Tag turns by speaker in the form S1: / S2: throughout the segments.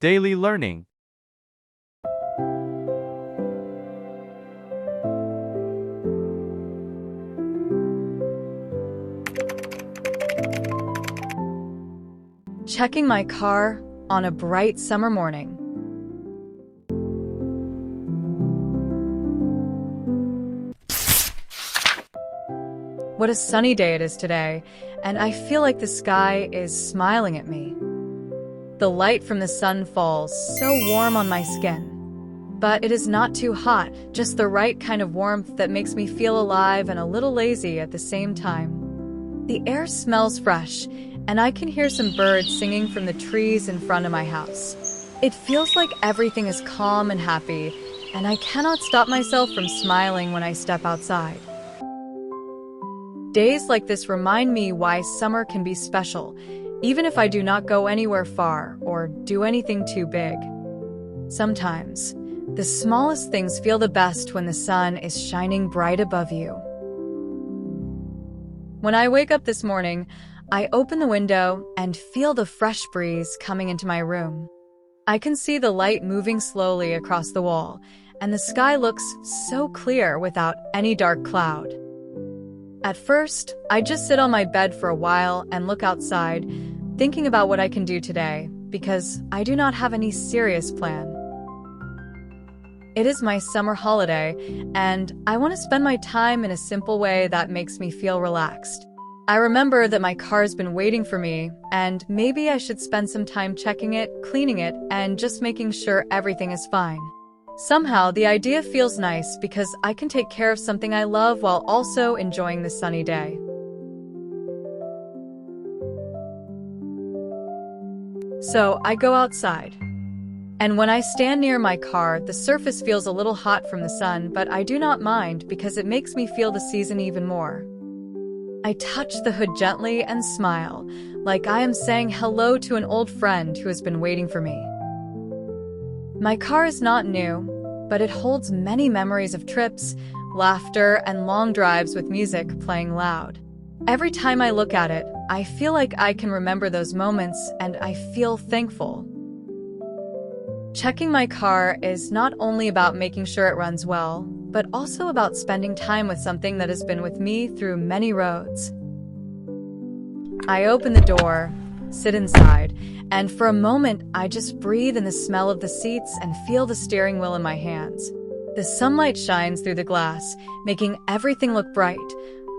S1: Daily learning.
S2: Checking my car on a bright summer morning. What a sunny day it is today, and I feel like the sky is smiling at me. The light from the sun falls so warm on my skin. But it is not too hot, just the right kind of warmth that makes me feel alive and a little lazy at the same time. The air smells fresh, and I can hear some birds singing from the trees in front of my house. It feels like everything is calm and happy, and I cannot stop myself from smiling when I step outside. Days like this remind me why summer can be special, even if I do not go anywhere far or do anything too big. Sometimes, the smallest things feel the best when the sun is shining bright above you. When I wake up this morning, I open the window and feel the fresh breeze coming into my room. I can see the light moving slowly across the wall, and the sky looks so clear without any dark cloud. At first, I just sit on my bed for a while and look outside, thinking about what I can do today, because I do not have any serious plan. It is my summer holiday, and I want to spend my time in a simple way that makes me feel relaxed. I remember that my car's been waiting for me, and maybe I should spend some time checking it, cleaning it, and just making sure everything is fine. Somehow, the idea feels nice because I can take care of something I love while also enjoying the sunny day. So, I go outside. And when I stand near my car, the surface feels a little hot from the sun, but I do not mind because it makes me feel the season even more. I touch the hood gently and smile, like I am saying hello to an old friend who has been waiting for me. My car is not new, but it holds many memories of trips, laughter, and long drives with music playing loud. Every time I look at it, I feel like I can remember those moments and I feel thankful. Checking my car is not only about making sure it runs well, but also about spending time with something that has been with me through many roads. I open the door, sit inside, and for a moment I just breathe in the smell of the seats and feel the steering wheel in my hands. The sunlight shines through the glass, making everything look bright,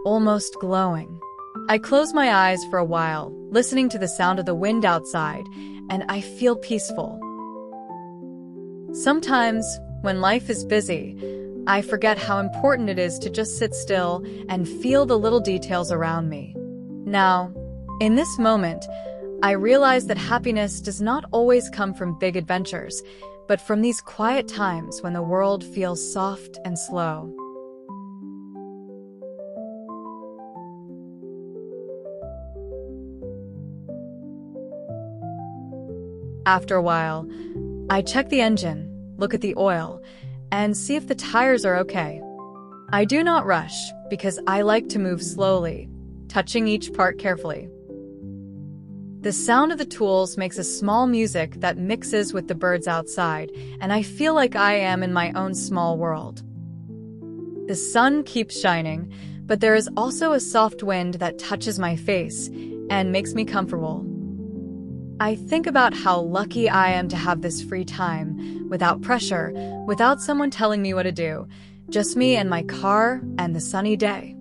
S2: almost glowing. I close my eyes for a while, listening to the sound of the wind outside, and I feel peaceful. Sometimes, when life is busy, I forget how important it is to just sit still and feel the little details around me. Now, in this moment, I realize that happiness does not always come from big adventures, but from these quiet times when the world feels soft and slow. After a while, I check the engine, look at the oil, and see if the tires are okay. I do not rush because I like to move slowly, touching each part carefully. The sound of the tools makes a small music that mixes with the birds outside, and I feel like I am in my own small world. The sun keeps shining, but there is also a soft wind that touches my face and makes me comfortable. I think about how lucky I am to have this free time, without pressure, without someone telling me what to do, just me and my car and the sunny day.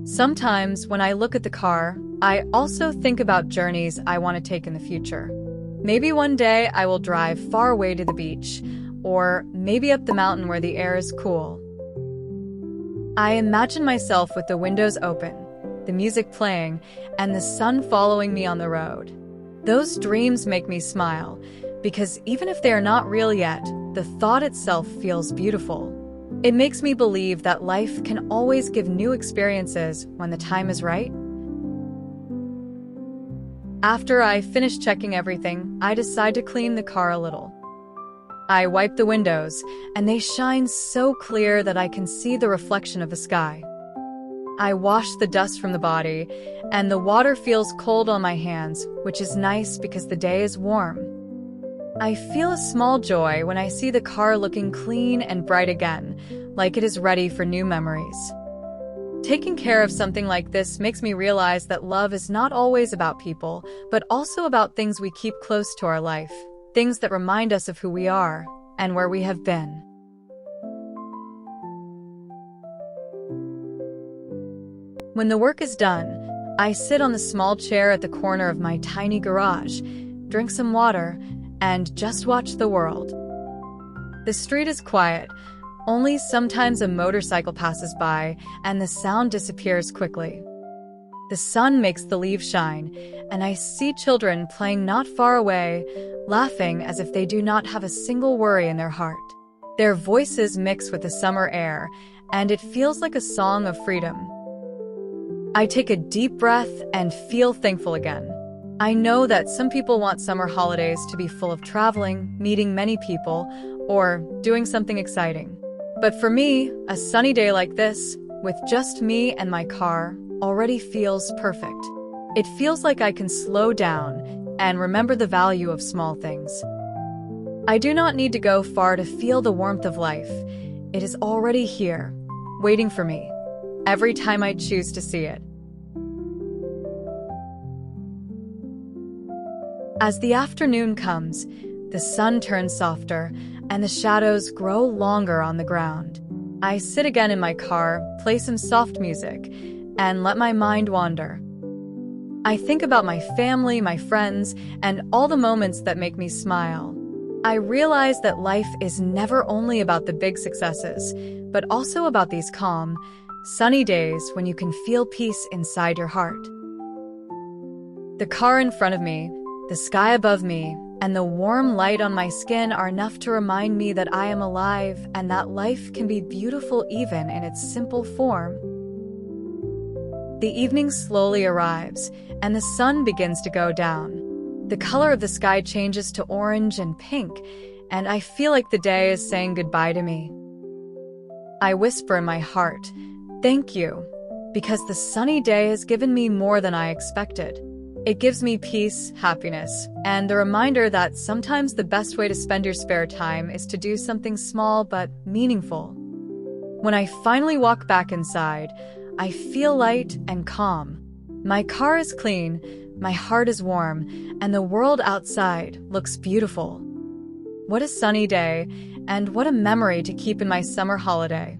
S2: Sometimes, when I look at the car, I also think about journeys I want to take in the future. Maybe one day I will drive far away to the beach, or maybe up the mountain where the air is cool. I imagine myself with the windows open, the music playing, and the sun following me on the road. Those dreams make me smile, because even if they are not real yet, the thought itself feels beautiful. It makes me believe that life can always give new experiences when the time is right. After I finish checking everything, I decide to clean the car a little. I wipe the windows, and they shine so clear that I can see the reflection of the sky. I wash the dust from the body, and the water feels cold on my hands, which is nice because the day is warm. I feel a small joy when I see the car looking clean and bright again, like it is ready for new memories. Taking care of something like this makes me realize that love is not always about people, but also about things we keep close to our life, things that remind us of who we are and where we have been. When the work is done, I sit on the small chair at the corner of my tiny garage, drink some water, and just watch the world. The street is quiet. Only sometimes a motorcycle passes by, and the sound disappears quickly. The sun makes the leaves shine, and I see children playing not far away, laughing as if they do not have a single worry in their heart. Their voices mix with the summer air, and it feels like a song of freedom. I take a deep breath and feel thankful again. I know that some people want summer holidays to be full of traveling, meeting many people, or doing something exciting. But for me, a sunny day like this, with just me and my car, already feels perfect. It feels like I can slow down and remember the value of small things. I do not need to go far to feel the warmth of life. It is already here, waiting for me, every time I choose to see it. As the afternoon comes, the sun turns softer, and the shadows grow longer on the ground. I sit again in my car, play some soft music, and let my mind wander. I think about my family, my friends, and all the moments that make me smile. I realize that life is never only about the big successes, but also about these calm, sunny days when you can feel peace inside your heart. The car in front of me, the sky above me, and the warm light on my skin are enough to remind me that I am alive and that life can be beautiful even in its simple form. The evening slowly arrives, and the sun begins to go down. The color of the sky changes to orange and pink, and I feel like the day is saying goodbye to me. I whisper in my heart, "Thank you," because the sunny day has given me more than I expected. It gives me peace, happiness, and the reminder that sometimes the best way to spend your spare time is to do something small but meaningful. When I finally walk back inside, I feel light and calm. My car is clean, my heart is warm, and the world outside looks beautiful. What a sunny day, and what a memory to keep in my summer holiday.